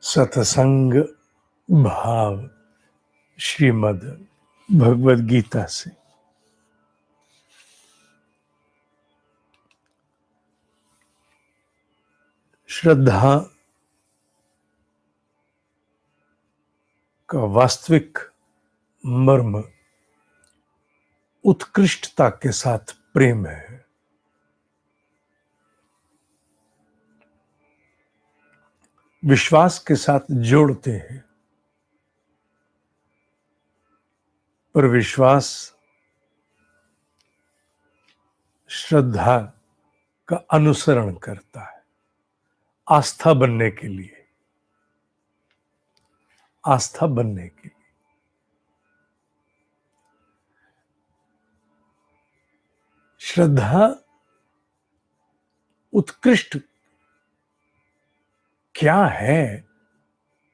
सत्संग भाव श्रीमद् भगवद गीता से। श्रद्धा का वास्तविक मर्म उत्कृष्टता के साथ प्रेम है। विश्वास के साथ जोड़ते हैं, पर विश्वास श्रद्धा का अनुसरण करता है। आस्था बनने के लिए श्रद्धा उत्कृष्ट क्या है,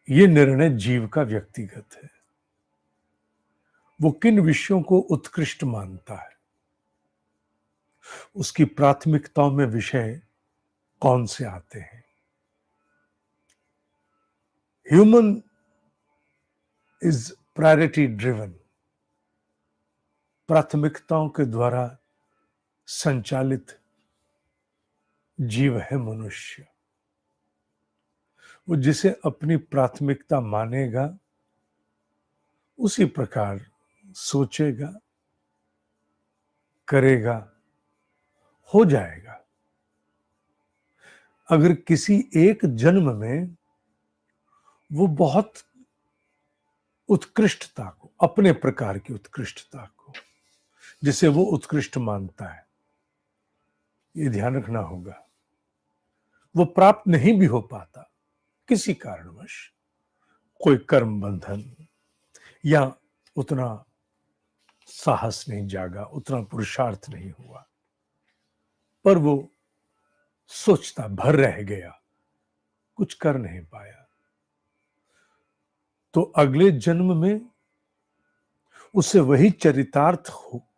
ये निर्णय जीव का व्यक्तिगत है। वो किन विषयों को उत्कृष्ट मानता है, उसकी प्राथमिकताओं में विषय कौन से आते हैं। Human is priority driven. प्राथमिकताओं के द्वारा संचालित जीव है मनुष्य। वो जिसे अपनी प्राथमिकता मानेगा उसी प्रकार सोचेगा, करेगा, हो जाएगा। अगर किसी एक जन्म में वो बहुत उत्कृष्टता को, अपने प्रकार की उत्कृष्टता को, जिसे वो उत्कृष्ट मानता है, ये ध्यान रखना होगा, वो प्राप्त नहीं भी हो पाता किसी कारणवश, कोई कर्म बंधन या उतना साहस नहीं जागा, उतना पुरुषार्थ नहीं हुआ, पर वो सोचता भर रह गया, कुछ कर नहीं पाया, तो अगले जन्म में उसे वही चरितार्थ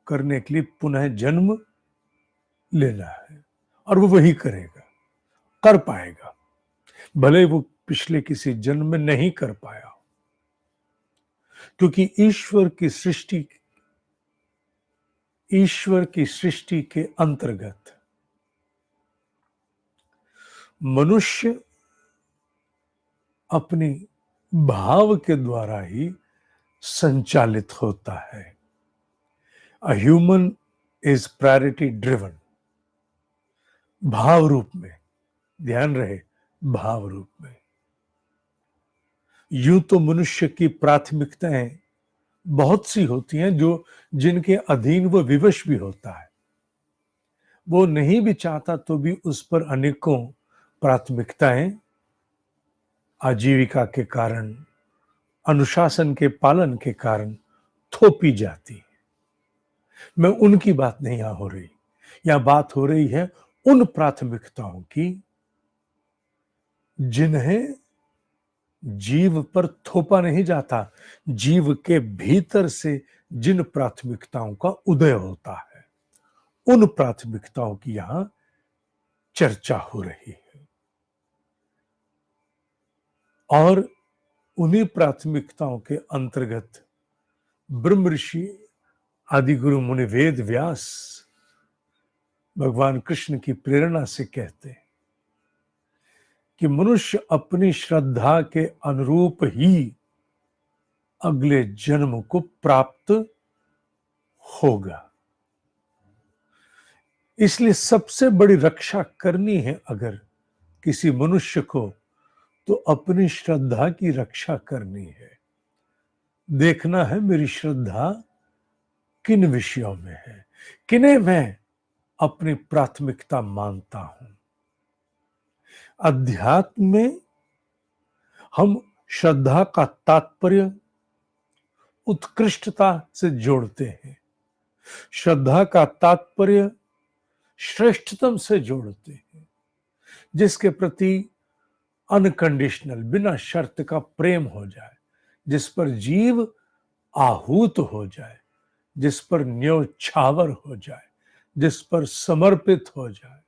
करने के लिए पुनः जन्म लेना है, और वो वही करेगा, कर पाएगा, भले वो पिछले किसी जन्म में नहीं कर पाया, क्योंकि ईश्वर की सृष्टि के अंतर्गत मनुष्य अपनी भाव के द्वारा ही संचालित होता है। A human is priority driven. भाव रूप में, ध्यान रहे, भाव रूप में। यूं तो मनुष्य की प्राथमिकताएं बहुत सी होती हैं जो जिनके अधीन वो विवश भी होता है। वो नहीं भी चाहता तो भी उस पर अनेकों प्राथमिकताएं आजीविका के कारण, अनुशासन के पालन के कारण थोपी जाती है। मैं उनकी बात नहीं यहां हो रही, यहां बात हो रही है उन प्राथमिकताओं की जिन्हें जीव पर थोपा नहीं जाता, जीव के भीतर से जिन प्राथमिकताओं का उदय होता है, उन प्राथमिकताओं की यहां चर्चा हो रही है। और उन्हीं प्राथमिकताओं के अंतर्गत ब्रह्म ऋषि आदि गुरु मुनि वेद व्यास भगवान कृष्ण की प्रेरणा से कहते हैं कि मनुष्य अपनी श्रद्धा के अनुरूप ही अगले जन्म को प्राप्त होगा। इसलिए सबसे बड़ी रक्षा करनी है अगर किसी मनुष्य को, तो अपनी श्रद्धा की रक्षा करनी है। देखना है मेरी श्रद्धा किन विषयों में है, किन्हें मैं अपनी प्राथमिकता मानता हूं। अध्यात्म में हम श्रद्धा का तात्पर्य उत्कृष्टता से जोड़ते हैं, श्रद्धा का तात्पर्य श्रेष्ठतम से जोड़ते हैं, जिसके प्रति अनकंडीशनल, बिना शर्त का प्रेम हो जाए, जिस पर जीव आहूत हो जाए, जिस पर न्योछावर हो जाए, जिस पर समर्पित हो जाए,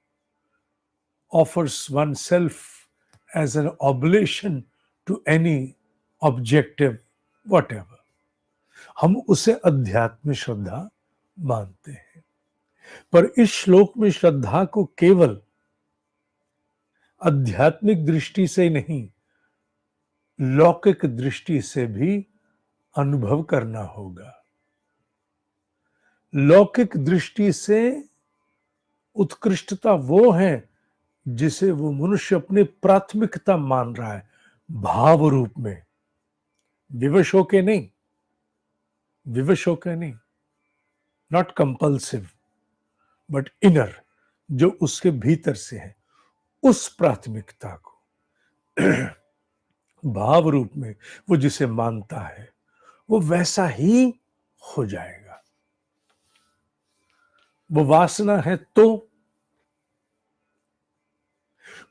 offers oneself as an oblation to any objective whatever, हम उसे अध्यात्म श्रद्धा मानते हैं। पर इस श्लोक में श्रद्धा को केवल आध्यात्मिक दृष्टि से नहीं, लौकिक दृष्टि से भी अनुभव करना होगा। लौकिक दृष्टि से उत्कृष्टता वो है जिसे वो मनुष्य अपनी प्राथमिकता मान रहा है, भाव रूप में, विवश होके नहीं, विवश होके नहीं, नॉट कंपल्सिव बट इनर, जो उसके भीतर से है, उस प्राथमिकता को भाव रूप में वो जिसे मानता है वो वैसा ही हो जाएगा। वो वासना है तो,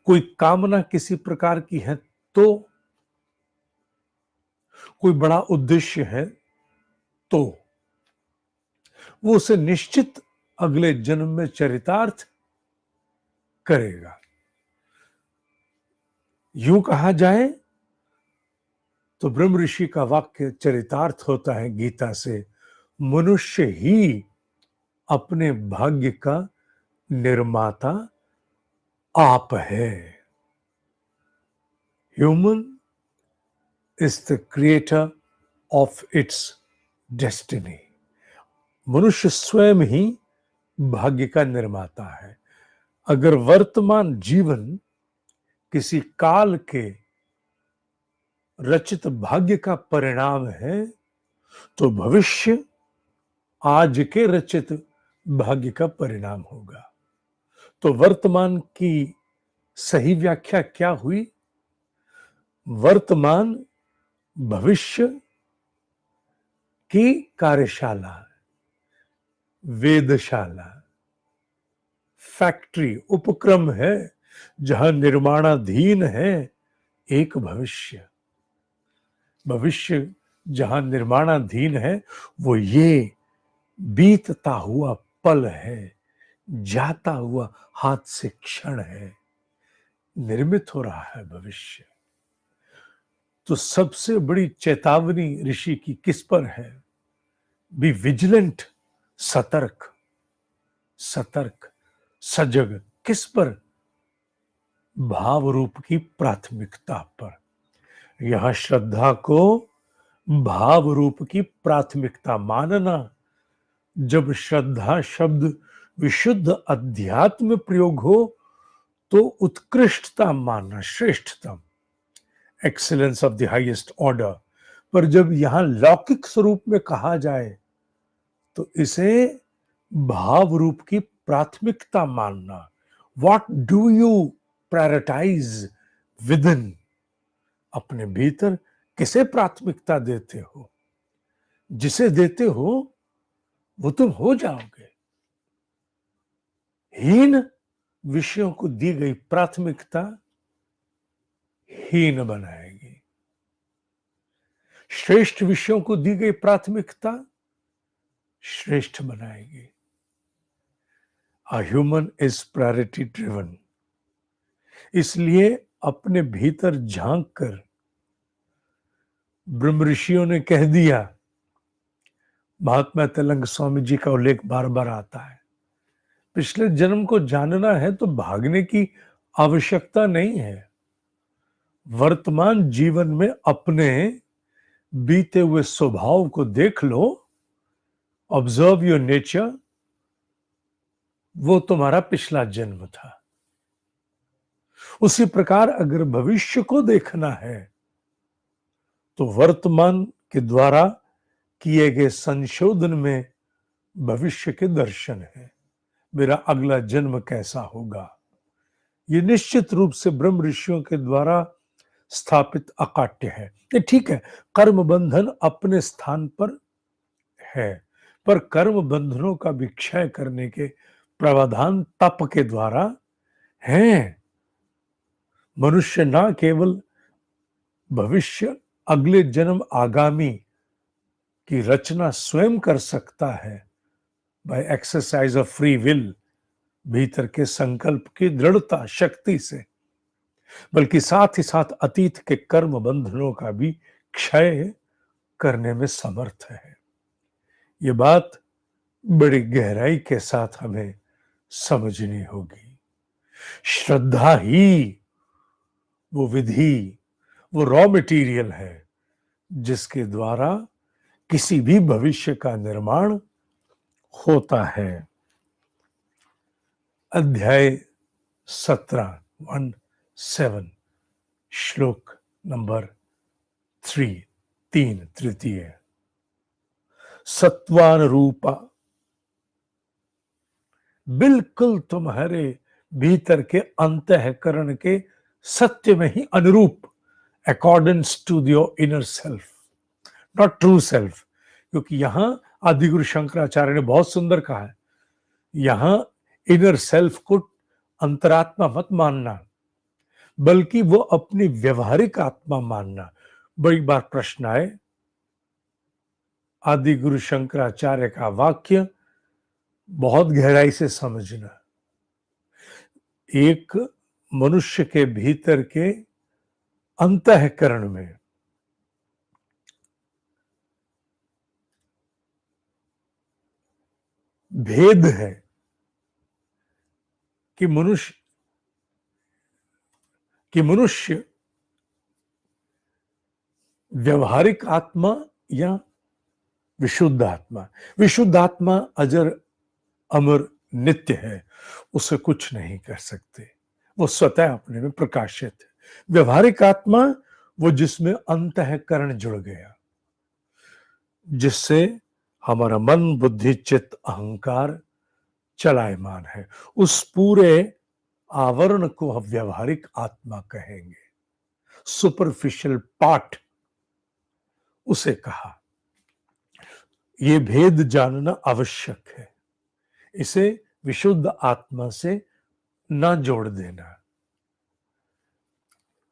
कोई कामना किसी प्रकार की है तो, कोई बड़ा उद्देश्य है तो वो उसे निश्चित अगले जन्म में चरितार्थ करेगा। यूं कहा जाए तो ब्रह्म ऋषि का वाक्य चरितार्थ होता है गीता से, मनुष्य ही अपने भाग्य का निर्माता आप है। Human is the creator of its destiny. मनुष्य स्वयं ही भाग्य का निर्माता है। अगर वर्तमान जीवन किसी काल के रचित भाग्य का परिणाम है तो भविष्य आज के रचित भाग्य का परिणाम होगा। तो वर्तमान की सही व्याख्या क्या हुई? वर्तमान भविष्य की कार्यशाला, वेदशाला, फैक्ट्री, उपक्रम है जहां निर्माणाधीन है एक भविष्य। भविष्य जहां निर्माणाधीन है वो ये बीतता हुआ पल है, जाता हुआ हाथ से क्षण है, निर्मित हो रहा है भविष्य। तो सबसे बड़ी चेतावनी ऋषि की किस पर है? बी विजिलेंट, सतर्क, सतर्क, सजग। किस पर? भाव रूप की प्राथमिकता पर। यह श्रद्धा को भाव रूप की प्राथमिकता मानना। जब श्रद्धा शब्द विशुद्ध अध्यात्म प्रयोग हो तो उत्कृष्टता मानना, श्रेष्ठतम, excellence of the highest order. पर जब यहां लौकिक स्वरूप में कहा जाए तो इसे भाव रूप की प्राथमिकता मानना। What do you prioritise within? अपने भीतर किसे प्राथमिकता देते हो? जिसे देते हो वो तुम हो जाओगे। हीन विषयों को दी गई प्राथमिकता हीन बनाएगी। श्रेष्ठ विषयों को दी गई प्राथमिकता श्रेष्ठ बनाएगी। A human is priority driven। इसलिए अपने भीतर झांक कर ब्रह्म ऋषियों ने कह दिया, महात्मा तेलंग स्वामी जी का उल्लेख बार बार आता है, पिछले जन्म को जानना है तो भागने की आवश्यकता नहीं है। वर्तमान जीवन में अपने बीते हुए स्वभाव को देख लो, ऑब्जर्व योर नेचर। वो तुम्हारा पिछला जन्म था। उसी प्रकार अगर भविष्य को देखना है तो वर्तमान के द्वारा किए गए संशोधन में भविष्य के दर्शन है। मेरा अगला जन्म कैसा होगा, ये निश्चित रूप से ब्रह्म ऋषियों के द्वारा स्थापित अकाट्य है। ये ठीक है, कर्म बंधन अपने स्थान पर है, पर कर्म बंधनों का भी क्षय करने के प्रावधान तप के द्वारा हैं। मनुष्य ना केवल भविष्य, अगले जन्म, आगामी की रचना स्वयं कर सकता है by exercise of free will, भीतर के संकल्प की दृढ़ता शक्ति से, बल्कि साथ ही साथ अतीत के कर्म बंधनों का भी क्षय करने में समर्थ है। ये बात बड़ी गहराई के साथ हमें समझनी होगी। श्रद्धा ही वो विधि, वो रॉ मटेरियल है जिसके द्वारा किसी भी भविष्य का निर्माण होता है। अध्याय 17 श्लोक नंबर 3 तृतीय। सत्वान रूपा, बिल्कुल तुम्हारे भीतर के अंतःकरण के सत्य में ही अनुरूप, accordance to your inner self, not true self. क्योंकि यहां आदिगुरु शंकराचार्य ने बहुत सुंदर कहा है, यहां इनर सेल्फ को अंतरात्मा मत मानना, बल्कि वो अपनी व्यवहारिक आत्मा मानना। बड़ी बार प्रश्न आए, आदि गुरु शंकराचार्य का वाक्य बहुत गहराई से समझना। एक मनुष्य के भीतर के अंतःकरण में भेद है कि मनुष्य व्यवहारिक आत्मा या विशुद्ध आत्मा। विशुद्ध आत्मा अजर अमर नित्य है, उसे कुछ नहीं कर सकते, वो स्वतः अपने में प्रकाशित है। व्यवहारिक आत्मा वो जिसमें अंतःकरण जुड़ गया, जिससे हमारा मन बुद्धि चित्त अहंकार चलायमान है, उस पूरे आवरण को हम व्यवहारिक आत्मा कहेंगे। सुपरफिशियल पार्ट उसे कहा। ये भेद जानना आवश्यक है, इसे विशुद्ध आत्मा से ना जोड़ देना।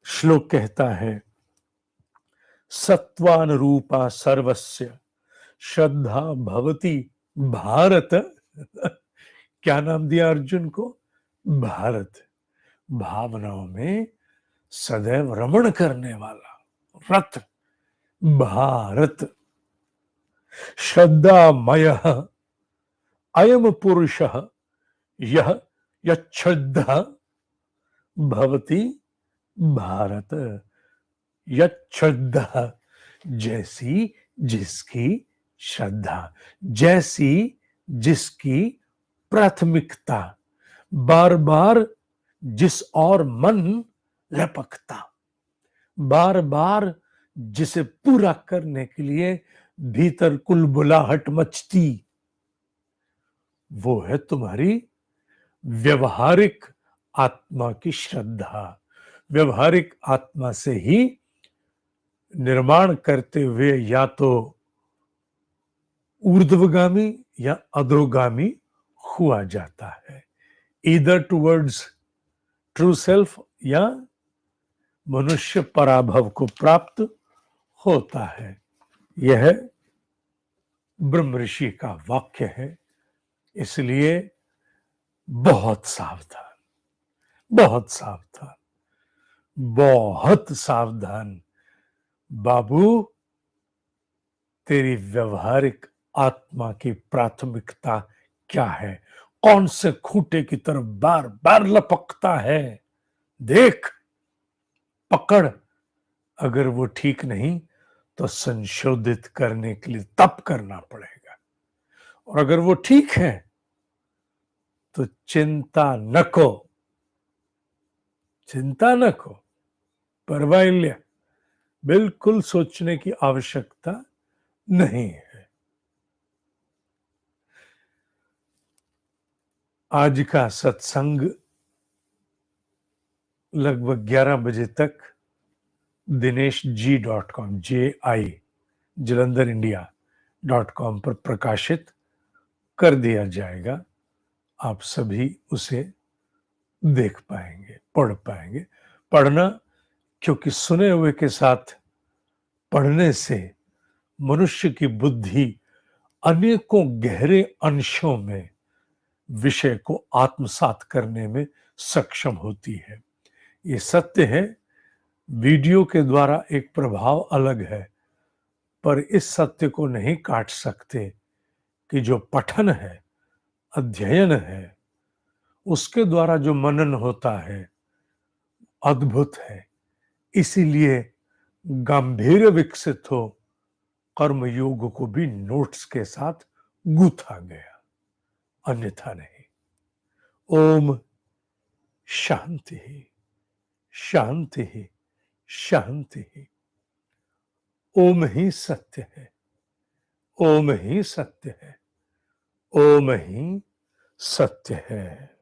श्लोक कहता है, सत्वान रूपा सर्वस्य श्रद्धा भवति भारत। क्या नाम दिया अर्जुन को? भारत। भावनाओं में सदैव रमण करने वाला रथ भारत। श्रद्धामय अयम पुरुष यह यच्छ्रद्धा भवति भारत। यच्छ्रद्धा, जैसी जिसकी श्रद्धा, जैसी जिसकी प्राथमिकता, बार बार जिस और मन लपकता, बार बार जिसे पूरा करने के लिए भीतर कुलबुलाहट मचती, वो है तुम्हारी व्यवहारिक आत्मा की श्रद्धा। व्यवहारिक आत्मा से ही निर्माण करते हुए या तो ऊर्ध्वगामी या अधोगामी हुआ जाता है, ईदर टुवर्ड्स ट्रू सेल्फ या मनुष्य पराभव को प्राप्त होता है। यह ब्रह्म ऋषि का वाक्य है। इसलिए बहुत सावधान, बहुत सावधान, बहुत सावधान। बाबू, तेरी व्यवहारिक आत्मा की प्राथमिकता क्या है? कौन से खूंटे की तरफ बार बार लपकता है? देख, पकड़। अगर वो ठीक नहीं तो संशोधित करने के लिए तप करना पड़ेगा, और अगर वो ठीक है तो चिंता न को, चिंता न को, परवाइल्य, बिल्कुल सोचने की आवश्यकता नहीं है। आज का सत्संग लगभग 11 बजे तक dinesh.g.com JI जलंधर इंडिया.com पर प्रकाशित कर दिया जाएगा। आप सभी उसे देख पाएंगे, पढ़ पाएंगे। पढ़ना, क्योंकि सुने हुए के साथ पढ़ने से मनुष्य की बुद्धि अनेकों गहरे अंशों में विषय को आत्मसात करने में सक्षम होती है। ये सत्य है। वीडियो के द्वारा एक प्रभाव अलग है, पर इस सत्य को नहीं काट सकते कि जो पठन है, अध्ययन है, उसके द्वारा जो मनन होता है अद्भुत है। इसीलिए गंभीर विकसित हो कर्म योग को भी नोट्स के साथ गूथा गया, अन्यथा नहीं। ओम शांति, शांति, शांति। ओम ही सत्य है, ओम ही सत्य है, ओम ही सत्य है।